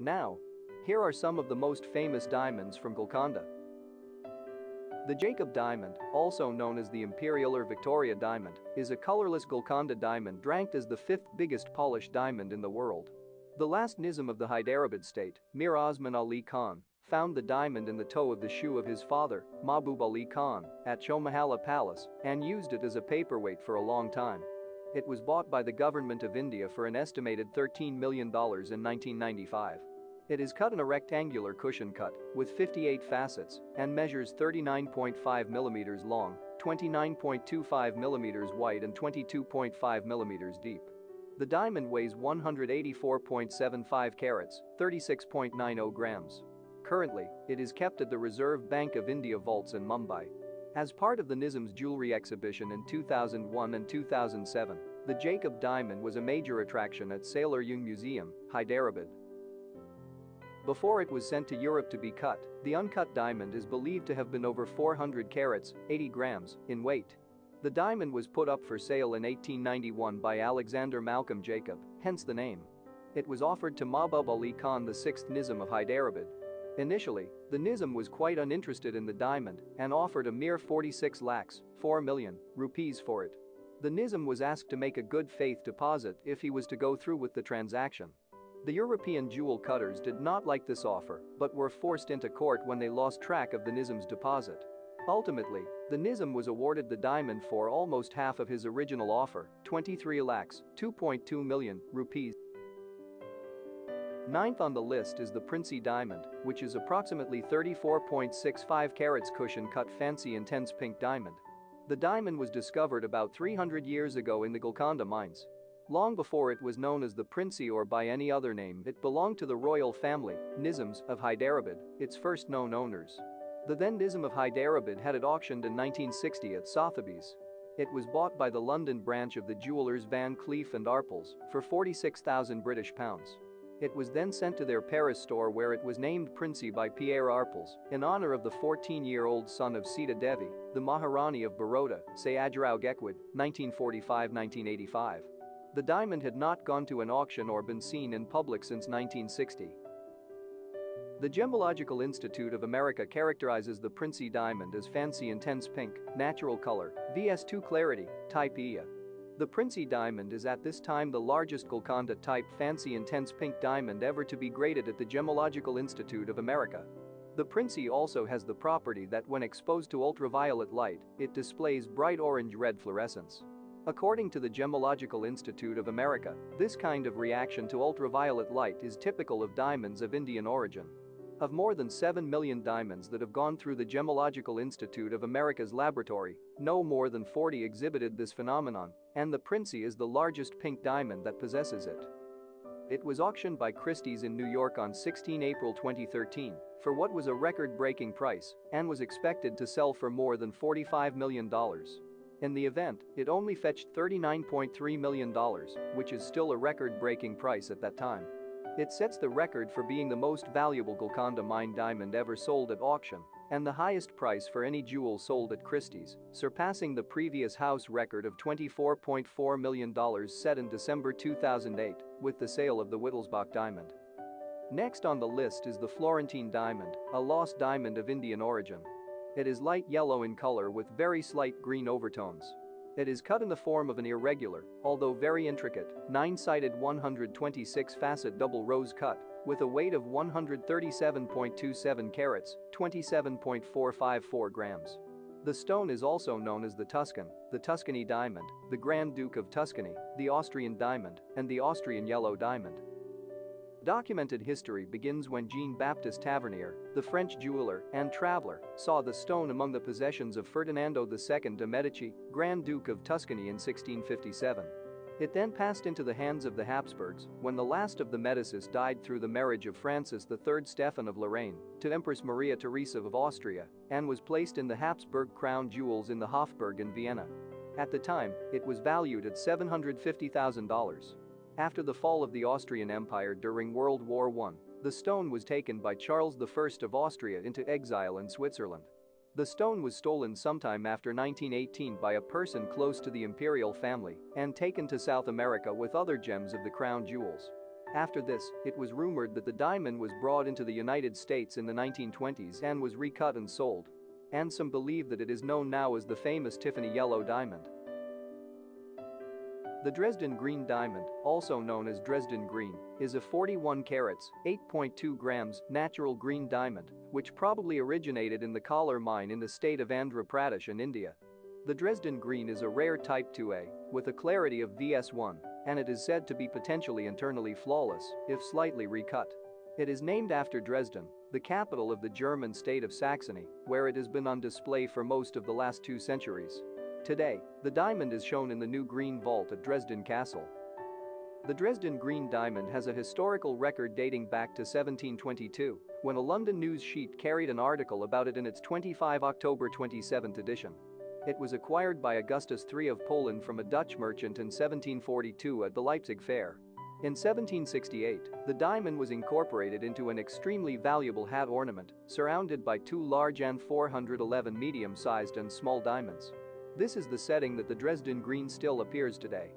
Now, here are some of the most famous diamonds from Golconda. The Jacob diamond, also known as the Imperial or Victoria diamond, is a colorless Golconda diamond ranked as the fifth biggest polished diamond in the world. The last Nizam of the Hyderabad state, Mir Osman Ali Khan, found the diamond in the toe of the shoe of his father, Mahbub Ali Khan, at Chomahalla Palace and used it as a paperweight for a long time. It was bought by the government of India for an estimated $13 million in 1995. It is cut in a rectangular cushion cut with 58 facets and measures 39.5 mm long, 29.25 mm wide and 22.5 mm deep. The diamond weighs 184.75 carats, 36.90 grams. Currently, it is kept at the Reserve Bank of India vaults in Mumbai. As part of the Nizam's jewelry exhibition in 2001 and 2007, the Jacob diamond was a major attraction at Sailor Jung Museum, Hyderabad. Before it was sent to Europe to be cut, the uncut diamond is believed to have been over 400 carats, 80 grams, in weight. The diamond was put up for sale in 1891 by Alexander Malcolm Jacob, hence the name. It was offered to Mahbub Ali Khan, the 6th Nizam of Hyderabad. Initially, the Nizam was quite uninterested in the diamond and offered a mere 46 lakhs, 4 million, rupees for it. The Nizam was asked to make a good faith deposit if he was to go through with the transaction. The European jewel cutters did not like this offer but were forced into court when they lost track of the Nizam's deposit. Ultimately, the Nizam was awarded the diamond for almost half of his original offer, 23 lakhs, 2.2 million, rupees. Ninth on the list is the Princey diamond, which is approximately 34.65 carats cushion-cut fancy intense pink diamond. The diamond was discovered about 300 years ago in the Golconda mines. Long before it was known as the Princey or by any other name, it belonged to the royal family, Nizams, of Hyderabad, its first known owners. The then Nizam of Hyderabad had it auctioned in 1960 at Sotheby's. It was bought by the London branch of the jewellers Van Cleef and Arpels for £46,000. It was then sent to their Paris store where it was named Princey by Pierre Arpels in honor of the 14-year-old son of Sita Devi, the Maharani of Baroda, Sayajrao Gekwad, 1945-1985. The diamond had not gone to an auction or been seen in public since 1960. The Gemological Institute of America characterizes the Princey diamond as fancy intense pink, natural color, VS2 clarity, type Ia. The Princey diamond is at this time the largest Golconda type fancy intense pink diamond ever to be graded at the Gemological Institute of America. The Princey also has the property that when exposed to ultraviolet light, it displays bright orange-red fluorescence. According to the Gemological Institute of America, this kind of reaction to ultraviolet light is typical of diamonds of Indian origin. Of more than 7 million diamonds that have gone through the Gemological Institute of America's laboratory, no more than 40 exhibited this phenomenon, and the Princey is the largest pink diamond that possesses it. It was auctioned by Christie's in New York on 16 April 2013 for what was a record-breaking price and was expected to sell for more than $45 million. In the event, it only fetched $39.3 million, which is still a record-breaking price at that time. It sets the record for being the most valuable Golconda mine diamond ever sold at auction and the highest price for any jewel sold at Christie's, surpassing the previous house record of $24.4 million set in December 2008 with the sale of the Wittelsbach diamond. Next on the list is the Florentine diamond, a lost diamond of Indian origin. It is light yellow in color with very slight green overtones. It is cut in the form of an irregular, although very intricate, 9-sided 126-facet double rose cut with a weight of 137.27 carats, 27.454 grams. The stone is also known as the Tuscan, the Tuscany diamond, the Grand Duke of Tuscany, the Austrian diamond, and the Austrian yellow diamond. Documented history begins when Jean-Baptiste Tavernier, the French jeweler and traveler, saw the stone among the possessions of Ferdinando II de' Medici, Grand Duke of Tuscany in 1657. It then passed into the hands of the Habsburgs when the last of the Medicis died through the marriage of Francis III Stephen of Lorraine to Empress Maria Theresa of Austria and was placed in the Habsburg crown jewels in the Hofburg in Vienna. At the time, it was valued at $750,000. After the fall of the Austrian Empire during World War I, the stone was taken by Charles I of Austria into exile in Switzerland. The stone was stolen sometime after 1918 by a person close to the imperial family and taken to South America with other gems of the crown jewels. After this, it was rumored that the diamond was brought into the United States in the 1920s and was recut and sold. And some believe that it is known now as the famous Tiffany yellow diamond. The Dresden Green diamond, also known as Dresden Green, is a 41 carats, 8.2 grams, natural green diamond, which probably originated in the Kolar mine in the state of Andhra Pradesh in India. The Dresden Green is a rare type 2A, with a clarity of VS1, and it is said to be potentially internally flawless, if slightly recut. It is named after Dresden, the capital of the German state of Saxony, where it has been on display for most of the last 2 centuries. Today, the diamond is shown in the new Green Vault at Dresden Castle. The Dresden Green diamond has a historical record dating back to 1722, when a London news sheet carried an article about it in its 25 October 27 edition. It was acquired by Augustus III of Poland from a Dutch merchant in 1742 at the Leipzig Fair. In 1768, the diamond was incorporated into an extremely valuable hat ornament, surrounded by 2 large and 411 medium-sized and small diamonds. This is the setting that the Dresden Green still appears today.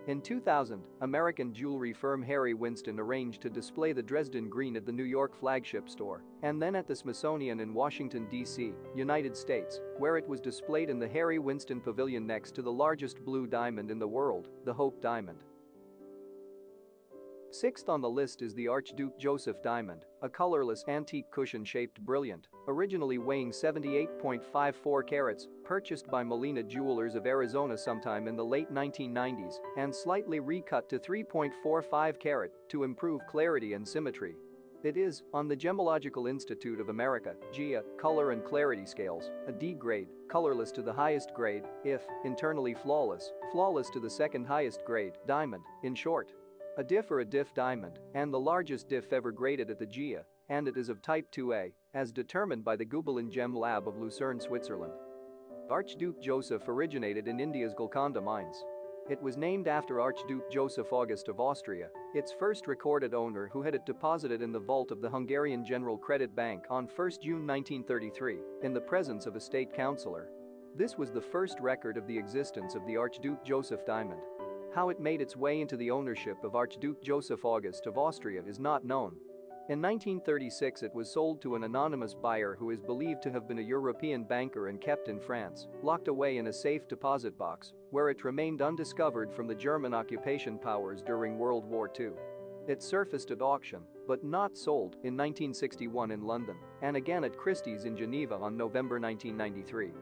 In 2000, American jewelry firm Harry Winston arranged to display the Dresden Green at the New York flagship store and then at the Smithsonian in Washington, D.C., United States, where it was displayed in the Harry Winston Pavilion next to the largest blue diamond in the world, the Hope Diamond. Sixth on the list is the Archduke Joseph diamond, a colorless antique cushion-shaped brilliant, originally weighing 78.54 carats, purchased by Molina Jewelers of Arizona sometime in the late 1990s and slightly recut to 3.45 carat to improve clarity and symmetry. It is, on the Gemological Institute of America, GIA, color and clarity scales, a D grade, colorless to the highest grade, if internally flawless, flawless to the second highest grade, diamond, in short. A diff or a diff diamond, and the largest diff ever graded at the GIA, and it is of type 2A, as determined by the Gubelin Gem Lab of Lucerne, Switzerland. Archduke Joseph originated in India's Golconda mines. It was named after Archduke Joseph August of Austria, its first recorded owner, who had it deposited in the vault of the Hungarian General Credit Bank on 1 June 1933, in the presence of a state councillor. This was the first record of the existence of the Archduke Joseph diamond. How it made its way into the ownership of Archduke Joseph August of Austria is not known. In 1936 it was sold to an anonymous buyer who is believed to have been a European banker and kept in France, locked away in a safe deposit box, where it remained undiscovered from the German occupation powers during World War II. It surfaced at auction, but not sold, in 1961 in London, and again at Christie's in Geneva on November 1993.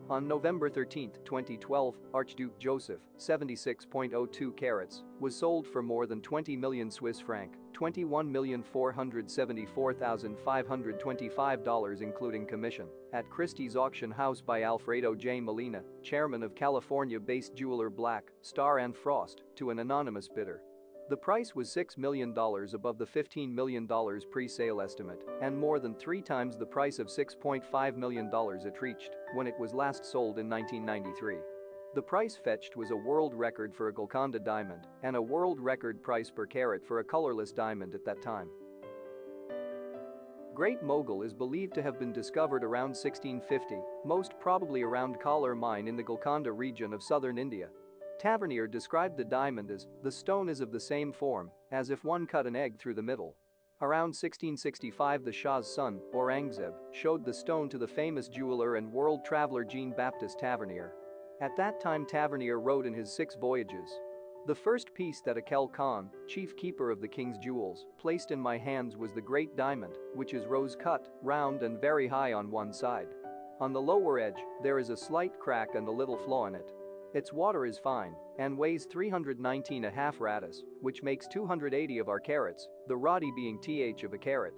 On November 13, 2012, Archduke Joseph, 76.02 carats, was sold for more than 20 million Swiss franc, $21,474,525 including commission, at Christie's auction house by Alfredo J. Molina, chairman of California-based jeweler Black, Star and Frost, to an anonymous bidder. The price was $6 million above the $15 million pre-sale estimate and more than 3 times the price of $6.5 million it reached when it was last sold in 1993. The price fetched was a world record for a Golconda diamond and a world record price per carat for a colorless diamond at that time. Great Mogul is believed to have been discovered around 1650, most probably around Kolar mine in the Golconda region of southern India. Tavernier described the diamond as, "The stone is of the same form, as if one cut an egg through the middle." Around 1665 the Shah's son, Aurangzeb, showed the stone to the famous jeweler and world traveler Jean-Baptiste Tavernier. At that time Tavernier wrote in his 6 voyages, "The first piece that Akel Khan, chief keeper of the king's jewels, placed in my hands was the great diamond, which is rose-cut, round and very high on one side. On the lower edge, there is a slight crack and a little flaw in it. Its water is fine and weighs 319.5 ratas, which makes 280 of our carats, the radi being th of a carat."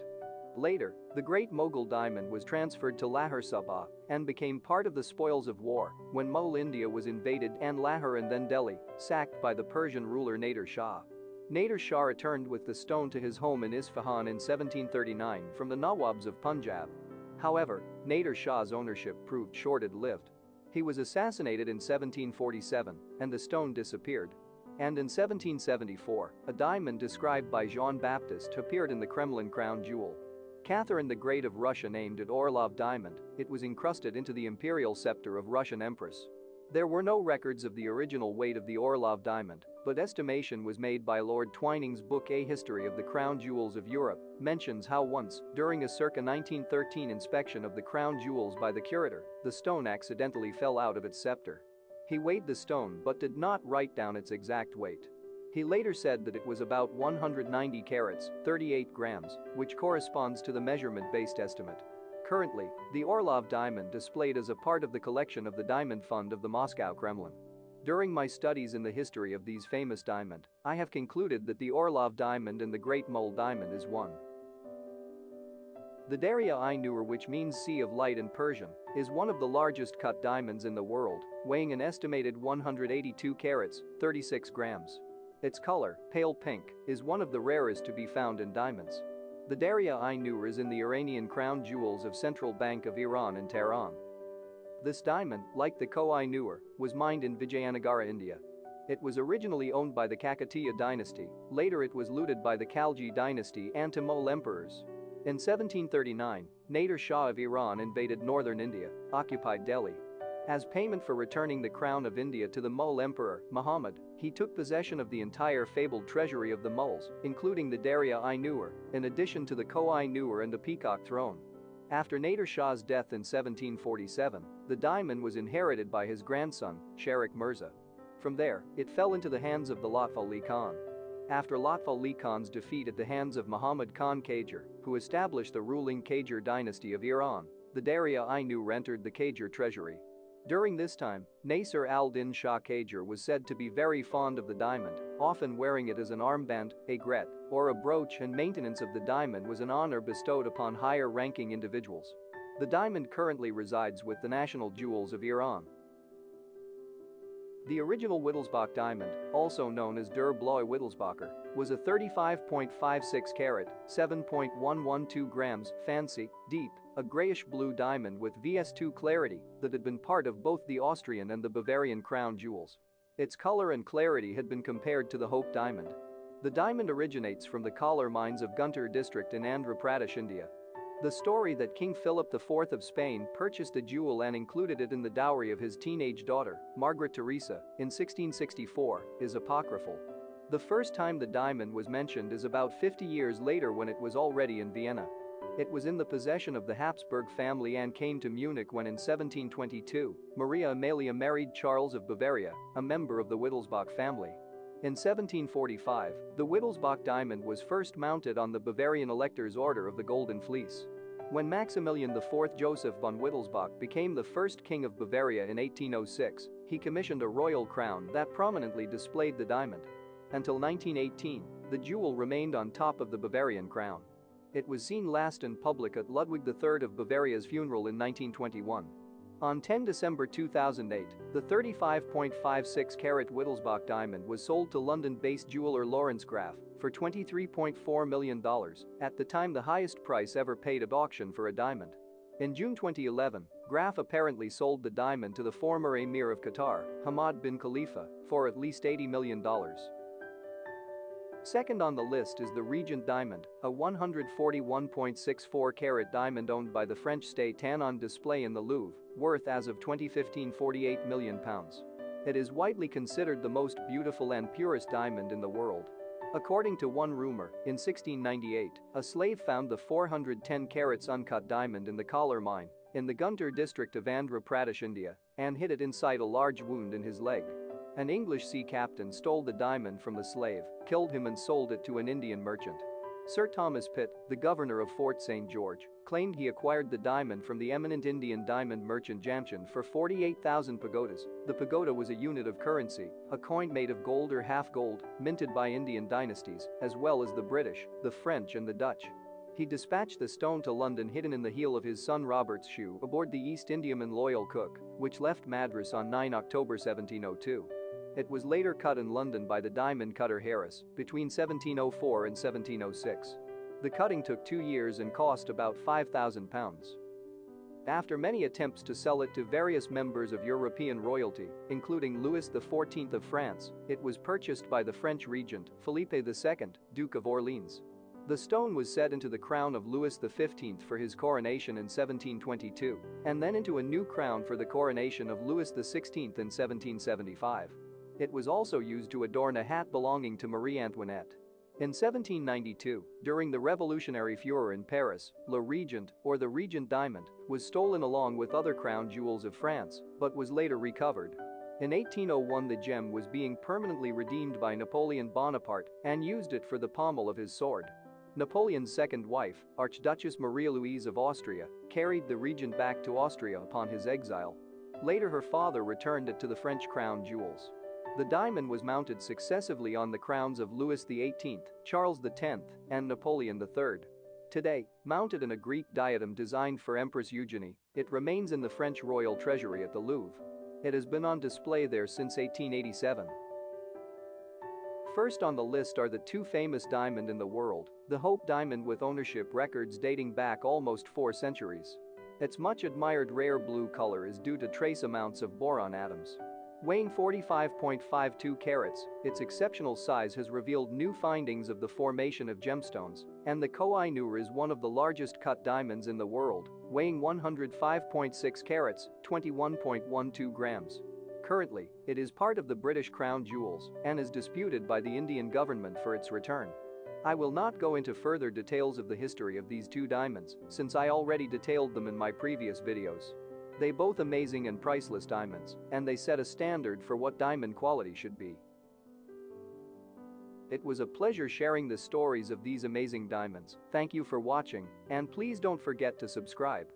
Later, the Great Mogul diamond was transferred to Lahore Subah and became part of the spoils of war when Mughal India was invaded and Lahore and then Delhi, sacked by the Persian ruler Nader Shah. Nader Shah returned with the stone to his home in Isfahan in 1739 from the Nawabs of Punjab. However, Nader Shah's ownership proved short-lived. He was assassinated in 1747 and the stone disappeared. And in 1774, a diamond described by Jean-Baptiste appeared in the Kremlin crown jewel. Catherine the Great of Russia named it Orlov diamond. It was encrusted into the imperial scepter of Russian Empress. There were no records of the original weight of the Orlov diamond, but estimation was made by Lord Twining's book A History of the Crown Jewels of Europe, mentions how once, during a circa 1913 inspection of the crown jewels by the curator, the stone accidentally fell out of its scepter. He weighed the stone but did not write down its exact weight. He later said that it was about 190 carats, 38 grams, which corresponds to the measurement-based estimate. Currently, the Orlov diamond displayed as a part of the collection of the Diamond Fund of the Moscow Kremlin. During my studies in the history of these famous diamond, I have concluded that the Orlov diamond and the Great Mole diamond is one. The Darya-i-Nur, which means Sea of Light in Persian, is one of the largest cut diamonds in the world, weighing an estimated 182 carats, 36 grams. Its color, pale pink, is one of the rarest to be found in diamonds. The Darya-i-Nur is in the Iranian crown jewels of Central Bank of Iran in Tehran. This diamond, like the Koh-i-Noor, was mined in Vijayanagara, India. It was originally owned by the Kakatiya dynasty, later it was looted by the Khalji dynasty and Timur emperors. In 1739, Nader Shah of Iran invaded northern India, occupied Delhi. As payment for returning the crown of India to the Mughal emperor, Muhammad, he took possession of the entire fabled treasury of the Mughals, including the Darya-i-Nur, in addition to the Koh-i-Noor and the Peacock throne. After Nader Shah's death in 1747, the diamond was inherited by his grandson, Sharik Mirza. From there, it fell into the hands of the Lutf Ali Khan. After Lutf Ali Khan's defeat at the hands of Muhammad Khan Qajar, who established the ruling Qajar dynasty of Iran, the Darya-i-Nur entered the Qajar treasury. During this time, Nasir al-Din Shah Qajar was said to be very fond of the diamond, often wearing it as an armband, a gret, or a brooch, and maintenance of the diamond was an honor bestowed upon higher-ranking individuals. The diamond currently resides with the National Jewels of Iran. The original Wittelsbach diamond, also known as Der Blaue Wittelsbacher, was a 35.56 carat, 7.112 grams, fancy, deep, a grayish-blue diamond with VS2 clarity that had been part of both the Austrian and the Bavarian crown jewels. Its color and clarity had been compared to the Hope diamond. The diamond originates from the Kolar mines of Guntur district in Andhra Pradesh, India. The story that King Philip IV of Spain purchased the jewel and included it in the dowry of his teenage daughter, Margaret Theresa, in 1664, is apocryphal. The first time the diamond was mentioned is about 50 years later when it was already in Vienna. It was in the possession of the Habsburg family and came to Munich when in 1722, Maria Amelia married Charles of Bavaria, a member of the Wittelsbach family. In 1745, the Wittelsbach diamond was first mounted on the Bavarian Elector's Order of the Golden Fleece. When Maximilian IV Joseph von Wittelsbach became the first king of Bavaria in 1806, he commissioned a royal crown that prominently displayed the diamond. Until 1918, the jewel remained on top of the Bavarian crown. It was seen last in public at Ludwig III of Bavaria's funeral in 1921. On 10 December 2008, the 35.56-carat Wittelsbach diamond was sold to London-based jeweler Lawrence Graff for $23.4 million, at the time the highest price ever paid at auction for a diamond. In June 2011, Graff apparently sold the diamond to the former Emir of Qatar, Hamad bin Khalifa, for at least $80 million. Second on the list is the Regent diamond, a 141.64-carat diamond owned by the French state and on display in the Louvre, worth as of 2015 £48 million. It is widely considered the most beautiful and purest diamond in the world. According to one rumor, in 1698, a slave found the 410 carats uncut diamond in the Kolar mine, in the Guntur district of Andhra Pradesh, India, and hid it inside a large wound in his leg. An English sea captain stole the diamond from the slave, killed him and sold it to an Indian merchant. Sir Thomas Pitt, the governor of Fort St. George, claimed he acquired the diamond from the eminent Indian diamond merchant Jamshid for 48,000 pagodas. The pagoda was a unit of currency, a coin made of gold or half gold, minted by Indian dynasties, as well as the British, the French and the Dutch. He dispatched the stone to London hidden in the heel of his son Robert's shoe aboard the East Indiaman Loyal Cook, which left Madras on 9 October 1702. It was later cut in London by the diamond cutter Harris between 1704 and 1706. The cutting took 2 years and cost about £5,000. After many attempts to sell it to various members of European royalty, including Louis XIV of France, it was purchased by the French regent, Philippe II, Duke of Orleans. The stone was set into the crown of Louis XV for his coronation in 1722, and then into a new crown for the coronation of Louis XVI in 1775. It was also used to adorn a hat belonging to Marie Antoinette. In 1792, during the Revolutionary Furor in Paris, Le Regent, or the Regent diamond, was stolen along with other crown jewels of France, but was later recovered. In 1801, the gem was being permanently redeemed by Napoleon Bonaparte and used it for the pommel of his sword. Napoleon's second wife, Archduchess Maria Louise of Austria, carried the regent back to Austria upon his exile. Later, her father returned it to the French crown jewels. The diamond was mounted successively on the crowns of Louis XVIII, Charles X, and Napoleon III. Today, mounted in a Greek diadem designed for Empress Eugenie, it remains in the French royal treasury at the Louvre. It has been on display there since 1887. First on the list are the two famous diamonds in the world, the Hope diamond with ownership records dating back almost 4 centuries. Its much admired rare blue color is due to trace amounts of boron atoms. Weighing 45.52 carats, its exceptional size has revealed new findings of the formation of gemstones, and the Koh-i-Noor is one of the largest cut diamonds in the world, weighing 105.6 carats, 21.12 grams. Currently, it is part of the British Crown Jewels and is disputed by the Indian government for its return. I will not go into further details of the history of these two diamonds, since I already detailed them in my previous videos. They both amazing and priceless diamonds, and they set a standard for what diamond quality should be. It was a pleasure sharing the stories of these amazing diamonds. Thank you for watching, and please don't forget to subscribe.